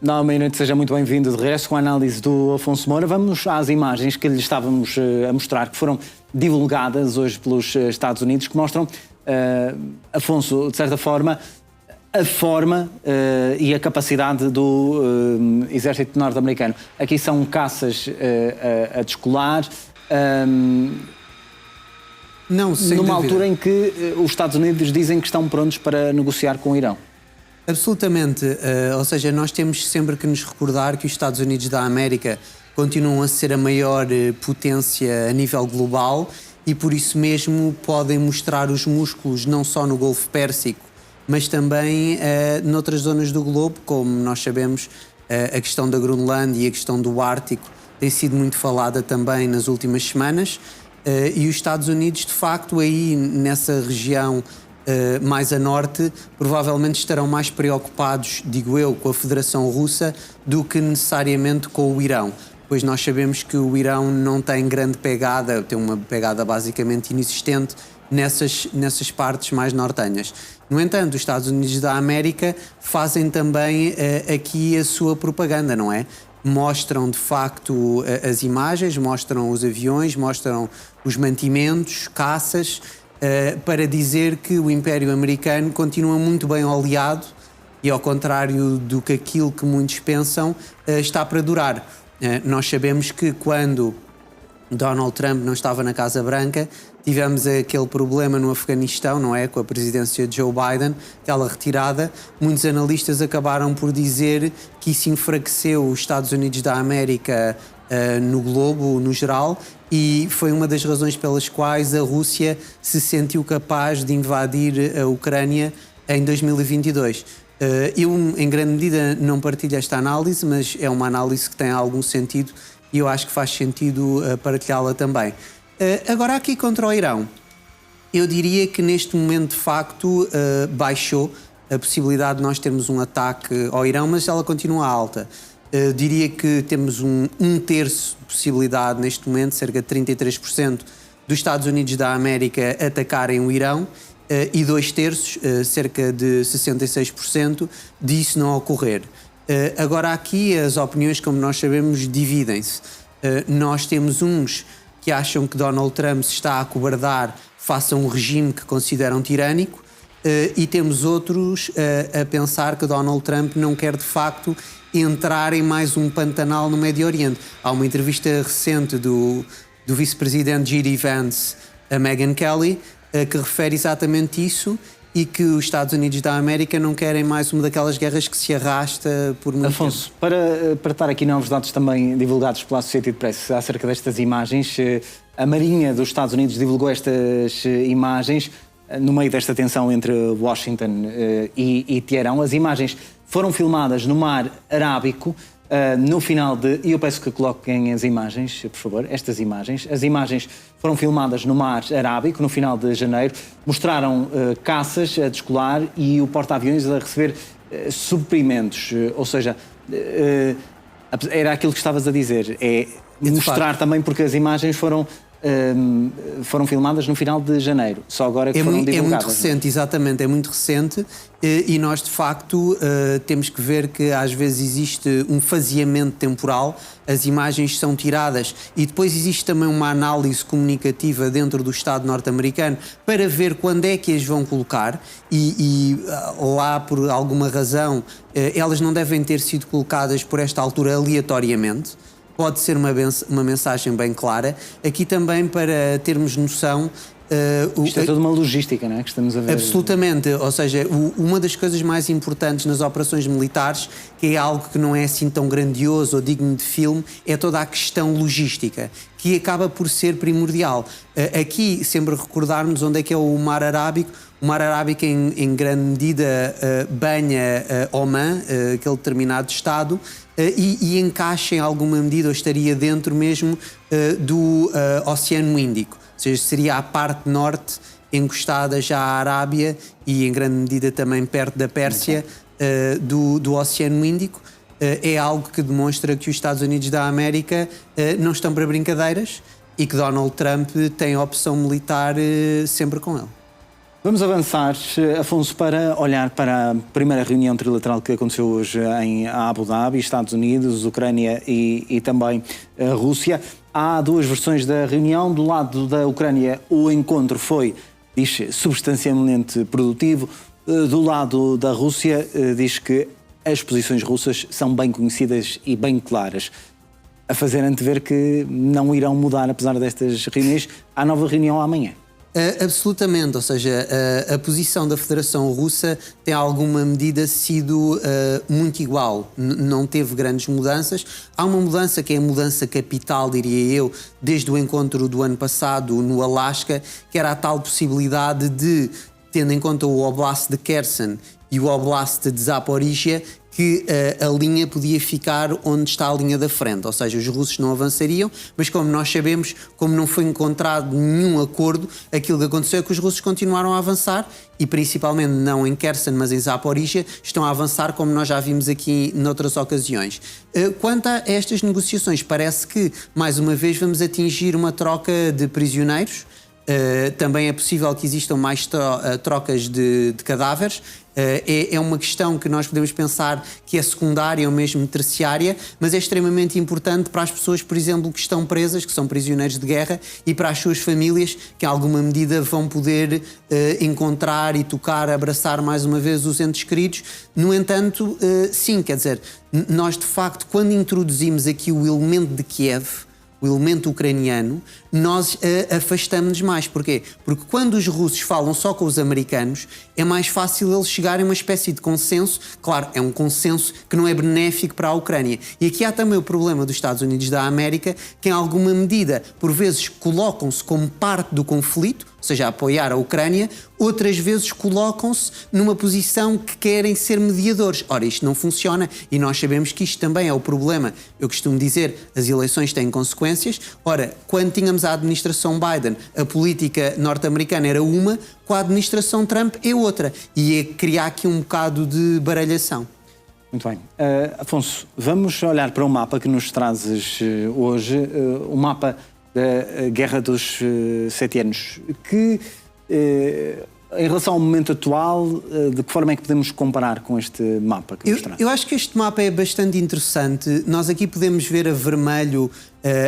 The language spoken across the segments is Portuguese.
Nova noite, seja muito bem-vindo de regresso com a análise do Afonso Moura. Vamos às imagens que lhe estávamos a mostrar, que foram divulgadas hoje pelos Estados Unidos, que mostram, Afonso, de certa forma, a forma e a capacidade do exército norte-americano. Aqui são caças a descolar, Não, sem numa dúvida. altura em que os Estados Unidos dizem que estão prontos para negociar com o Irão. Absolutamente. Ou seja, nós temos sempre que nos recordar que os Estados Unidos da América continuam a ser a maior potência a nível global e por isso mesmo podem mostrar os músculos não só no Golfo Pérsico, mas também noutras zonas do globo, como nós sabemos, a questão da Groenlândia e a questão do Ártico tem sido muito falada também nas últimas semanas. E os Estados Unidos, de facto, aí nessa região mais a norte, provavelmente estarão mais preocupados, digo eu, com a Federação Russa do que necessariamente com o Irão. Pois nós sabemos que o Irão não tem grande pegada, tem uma pegada basicamente inexistente nessas partes mais nortenhas. No entanto, os Estados Unidos da América fazem também aqui a sua propaganda, não é? Mostram de facto as imagens, mostram os aviões, mostram os mantimentos, caças, para dizer que o Império Americano continua muito bem oleado e, ao contrário do que aquilo que muitos pensam, está para durar. Nós sabemos que quando Donald Trump não estava na Casa Branca, tivemos aquele problema no Afeganistão, não é? Com a presidência de Joe Biden, aquela retirada. Muitos analistas acabaram por dizer que isso enfraqueceu os Estados Unidos da América no globo, no geral, e foi uma das razões pelas quais a Rússia se sentiu capaz de invadir a Ucrânia em 2022. Eu, em grande medida, não partilho esta análise, mas é uma análise que tem algum sentido e eu acho que faz sentido partilhá-la também. Agora, aqui contra o Irão, eu diria que neste momento, de facto, baixou a possibilidade de nós termos um ataque ao Irão, mas ela continua alta. Diria que temos um terço de possibilidade neste momento, cerca de 33% dos Estados Unidos da América atacarem o Irão e 2/3, cerca de 66%, disso não ocorrer. Agora aqui as opiniões, como nós sabemos, dividem-se. Nós temos uns que acham que Donald Trump se está a acovardar face a um regime que consideram tirânico e temos outros a pensar que Donald Trump não quer de facto entrar em mais um Pantanal no Médio Oriente. Há uma entrevista recente do vice-presidente J.D. Vance a Megyn Kelly que refere exatamente isso e que os Estados Unidos da América não querem mais uma daquelas guerras que se arrasta por muito Afonso, para estar aqui novos dados também divulgados pela Associated Press acerca destas imagens, a Marinha dos Estados Unidos divulgou estas imagens no meio desta tensão entre Washington e Teherão. As imagens foram filmadas no Mar Arábico, no final de... E eu peço que coloquem as imagens, por favor, estas imagens. As imagens foram filmadas no Mar Arábico, no final de janeiro. Mostraram caças a descolar e o porta-aviões a receber suprimentos. Ou seja, era aquilo que estavas a dizer. É mostrar também, porque as imagens foram filmadas no final de janeiro, só agora que foram divulgadas. É muito recente, exatamente, é muito recente e nós de facto temos que ver que às vezes existe um faseamento temporal, as imagens são tiradas e depois existe também uma análise comunicativa dentro do Estado norte-americano para ver quando é que as vão colocar e lá por alguma razão elas não devem ter sido colocadas por esta altura aleatoriamente. Pode ser uma mensagem bem clara. Aqui também para termos noção... Isto é toda uma logística, não é? Que estamos a ver. Absolutamente. Ou seja, uma das coisas mais importantes nas operações militares, que é algo que não é assim tão grandioso ou digno de filme, é toda a questão logística, que acaba por ser primordial. Aqui, sempre recordarmos onde é que é o Mar Arábico. O Mar Arábico, em grande medida, banha Oman, aquele determinado Estado, e encaixa em alguma medida, ou estaria dentro mesmo do Oceano Índico. Ou seja, seria a parte norte encostada já à Arábia e em grande medida também perto da Pérsia do Oceano Índico. É algo que demonstra que os Estados Unidos da América não estão para brincadeiras e que Donald Trump tem a opção militar sempre com ele. Vamos avançar, Afonso, para olhar para a primeira reunião trilateral que aconteceu hoje em Abu Dhabi, Estados Unidos, Ucrânia e também a Rússia. Há duas versões da reunião. Do lado da Ucrânia, o encontro foi, diz, substancialmente produtivo. Do lado da Rússia, diz que as posições russas são bem conhecidas e bem claras, a fazer antever que não irão mudar, apesar destas reuniões. Há nova reunião amanhã. Absolutamente, ou seja, a posição da Federação Russa tem alguma medida sido muito igual, não teve grandes mudanças. Há uma mudança que é a mudança capital, diria eu, desde o encontro do ano passado no Alasca, que era a tal possibilidade de, tendo em conta o Oblast de Kherson e o Oblast de Zaporizhia, que a linha podia ficar onde está a linha da frente, ou seja, os russos não avançariam, mas como nós sabemos, como não foi encontrado nenhum acordo, aquilo que aconteceu é que os russos continuaram a avançar e principalmente não em Kherson, mas em Zaporizhia, estão a avançar como nós já vimos aqui noutras ocasiões. Quanto a estas negociações, parece que, mais uma vez, vamos atingir uma troca de prisioneiros. Também é possível que existam mais trocas de cadáveres. É uma questão que nós podemos pensar que é secundária ou mesmo terciária, mas é extremamente importante para as pessoas, por exemplo, que estão presas, que são prisioneiros de guerra, e para as suas famílias, que em alguma medida vão poder encontrar e tocar, abraçar mais uma vez os entes queridos. No entanto, sim, quer dizer, nós de facto, quando introduzimos aqui o elemento de Kiev, o elemento ucraniano, nós afastamos-nos mais. Porquê? Porque quando os russos falam só com os americanos, é mais fácil eles chegarem a uma espécie de consenso. Claro, é um consenso que não é benéfico para a Ucrânia. E aqui há também o problema dos Estados Unidos da América, que em alguma medida, por vezes, colocam-se como parte do conflito, ou seja, a apoiar a Ucrânia, outras vezes colocam-se numa posição que querem ser mediadores. Ora, isto não funciona e nós sabemos que isto também é o problema. Eu costumo dizer, as eleições têm consequências. Ora, quando tínhamos a administração Biden, a política norte-americana era uma, com a administração Trump é outra. E é criar aqui um bocado de baralhação. Muito bem. Afonso, vamos olhar para um mapa que nos trazes hoje, o mapa da Guerra dos 7 anos, que, em relação ao momento atual, de que forma é que podemos comparar com este mapa que nos traz? Eu acho que este mapa é bastante interessante. Nós aqui podemos ver a vermelho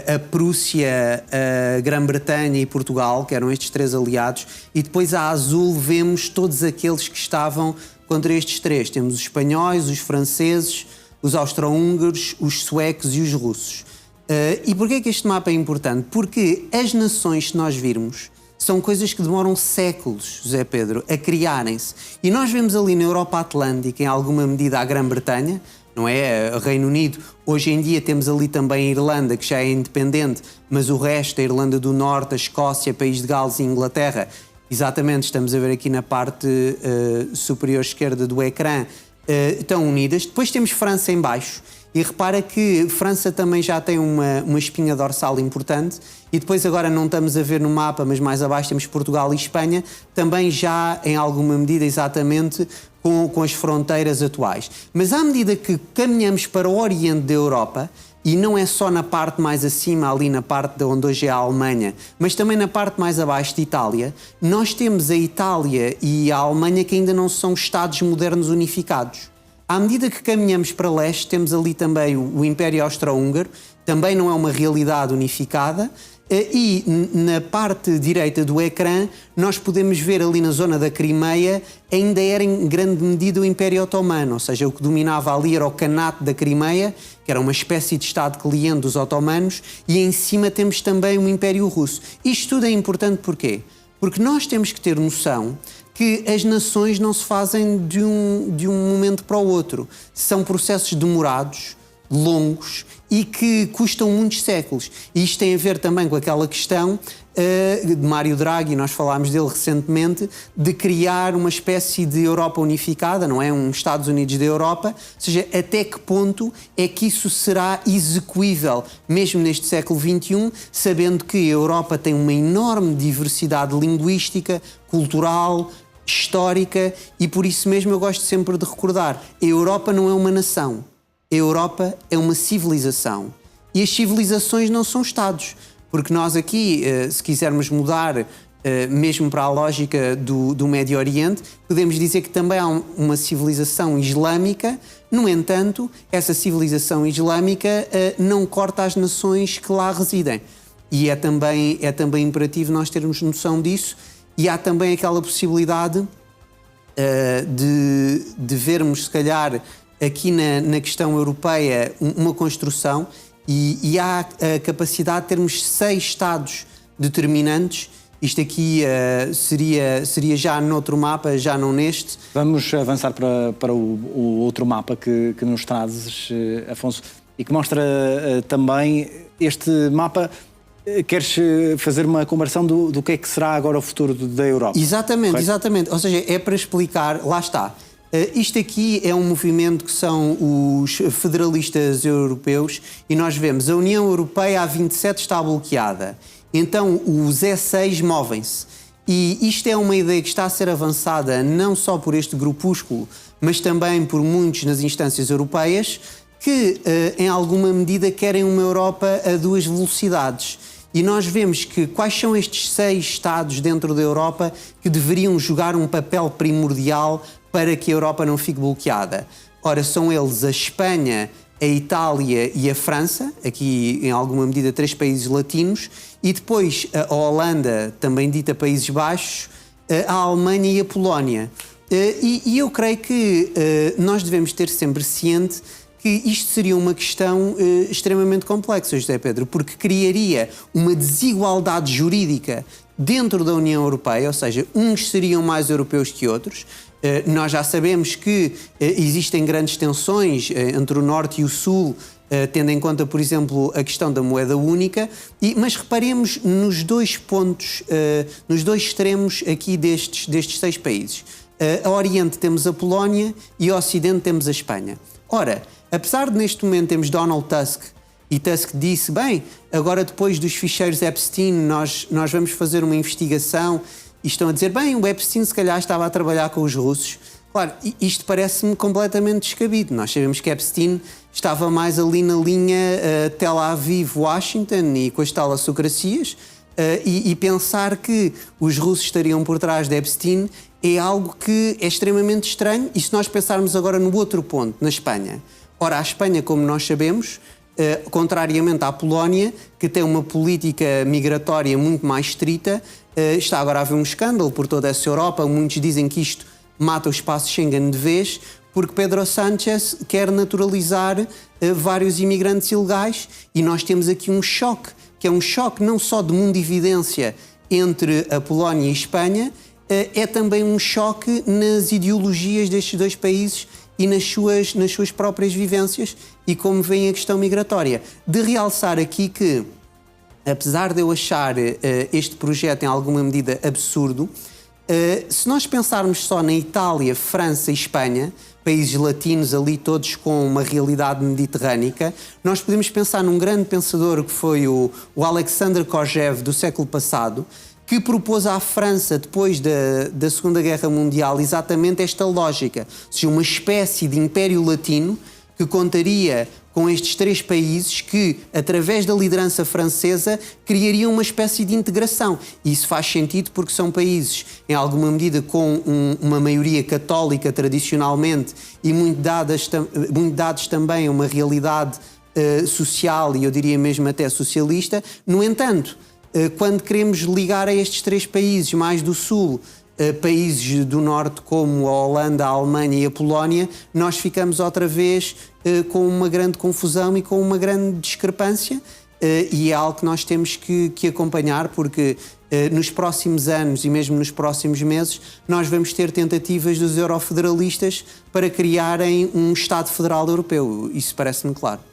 a Prússia, a Grã-Bretanha e Portugal, que eram estes três aliados, e depois a azul vemos todos aqueles que estavam contra estes três. Temos os espanhóis, os franceses, os austro-húngaros, os suecos e os russos. E porquê é que este mapa é importante? Porque as nações que nós virmos são coisas que demoram séculos, José Pedro, a criarem-se. E nós vemos ali na Europa Atlântica, em alguma medida, a Grã-Bretanha, não é? O Reino Unido. Hoje em dia temos ali também a Irlanda, que já é independente, mas o resto, a Irlanda do Norte, a Escócia, País de Gales e Inglaterra, exatamente, estamos a ver aqui na parte superior esquerda do ecrã, estão unidas. Depois temos França em baixo. E repara que França também já tem uma espinha dorsal importante, e depois agora não estamos a ver no mapa, mas mais abaixo temos Portugal e Espanha, também já em alguma medida exatamente com as fronteiras atuais. Mas à medida que caminhamos para o oriente da Europa, e não é só na parte mais acima, ali na parte de onde hoje é a Alemanha, mas também na parte mais abaixo de Itália, nós temos a Itália e a Alemanha que ainda não são Estados modernos unificados. À medida que caminhamos para leste, temos ali também o Império Austro-Húngaro, também não é uma realidade unificada, e na parte direita do ecrã nós podemos ver ali na zona da Crimeia, ainda era em grande medida o Império Otomano, ou seja, o que dominava ali era o Kanato da Crimeia, que era uma espécie de Estado cliente dos otomanos, e em cima temos também o Império Russo. Isto tudo é importante porquê? Porque nós temos que ter noção que as nações não se fazem de um momento para o outro. São processos demorados, longos e que custam muitos séculos. E isto tem a ver também com aquela questão de Mário Draghi, nós falámos dele recentemente, de criar uma espécie de Europa unificada, não é? Um Estados Unidos da Europa. Ou seja, até que ponto é que isso será execuível, mesmo neste século XXI, sabendo que a Europa tem uma enorme diversidade linguística, cultural, histórica, e por isso mesmo eu gosto sempre de recordar, a Europa não é uma nação, a Europa é uma civilização. E as civilizações não são Estados, porque nós aqui, se quisermos mudar mesmo para a lógica do Médio Oriente, podemos dizer que também há uma civilização islâmica. No entanto, essa civilização islâmica não corta as nações que lá residem. E é também imperativo nós termos noção disso, e há também aquela possibilidade de vermos, se calhar, aqui na questão europeia, uma construção, e há a capacidade de termos 6 Estados determinantes. Isto aqui seria já noutro mapa, já não neste. Vamos avançar para o outro mapa que nos trazes, Afonso, e que mostra também este mapa. Queres fazer uma comparação do que é que será agora o futuro da Europa? Exatamente, correto? exatamente. Ou seja, é para explicar, lá está. Isto aqui é um movimento que são os federalistas europeus, e nós vemos a União Europeia, a 27, está bloqueada. Então os E6 movem-se. E isto é uma ideia que está a ser avançada não só por este grupúsculo, mas também por muitos nas instâncias europeias, que em alguma medida querem uma Europa a 2 velocidades. E nós vemos que quais são estes 6 Estados dentro da Europa que deveriam jogar um papel primordial para que a Europa não fique bloqueada. Ora, são eles a Espanha, a Itália e a França, aqui em alguma medida 3 países latinos, e depois a Holanda, também dita Países Baixos, a Alemanha e a Polónia. E eu creio que nós devemos ter sempre ciente que isto seria uma questão extremamente complexa, José Pedro, porque criaria uma desigualdade jurídica dentro da União Europeia, ou seja, uns seriam mais europeus que outros. Nós já sabemos que existem grandes tensões entre o Norte e o Sul, tendo em conta, por exemplo, a questão da moeda única, mas reparemos nos 2 pontos, nos 2 extremos aqui destes 6 países. A Oriente temos a Polónia e a Ocidente temos a Espanha. Ora, apesar de neste momento termos Donald Tusk, e Tusk disse, bem, agora depois dos ficheiros Epstein nós vamos fazer uma investigação, e estão a dizer, bem, o Epstein se calhar estava a trabalhar com os russos. Claro, isto parece-me completamente descabido. Nós sabemos que Epstein estava mais ali na linha Tel Aviv, Washington e com as talassocracias, e pensar que os russos estariam por trás de Epstein é algo que é extremamente estranho. E se nós pensarmos agora no outro ponto, na Espanha. Ora, a Espanha, como nós sabemos, contrariamente à Polónia, que tem uma política migratória muito mais estrita, está agora a haver um escândalo por toda essa Europa. Muitos dizem que isto mata o espaço Schengen de vez, porque Pedro Sánchez quer naturalizar vários imigrantes ilegais, e nós temos aqui um choque, que é um choque não só de mundividência entre a Polónia e a Espanha, é também um choque nas ideologias destes 2 países e nas suas próprias vivências e como vem a questão migratória. De realçar aqui que, apesar de eu achar este projeto em alguma medida absurdo, se nós pensarmos só na Itália, França e Espanha, países latinos ali todos com uma realidade mediterrânica, nós podemos pensar num grande pensador que foi o Alexandre Kojève do século passado, que propôs à França, depois da Segunda Guerra Mundial, exatamente esta lógica, ou seja, uma espécie de Império Latino que contaria com estes 3 países que, através da liderança francesa, criariam uma espécie de integração. E isso faz sentido porque são países, em alguma medida, com uma maioria católica tradicionalmente e muito dados também a uma realidade social e eu diria mesmo até socialista. No entanto, quando queremos ligar a estes 3 países mais do Sul, países do Norte como a Holanda, a Alemanha e a Polónia, nós ficamos outra vez com uma grande confusão e com uma grande discrepância, e é algo que nós temos que acompanhar, porque nos próximos anos e mesmo nos próximos meses nós vamos ter tentativas dos eurofederalistas para criarem um Estado Federal Europeu. Isso parece-me claro.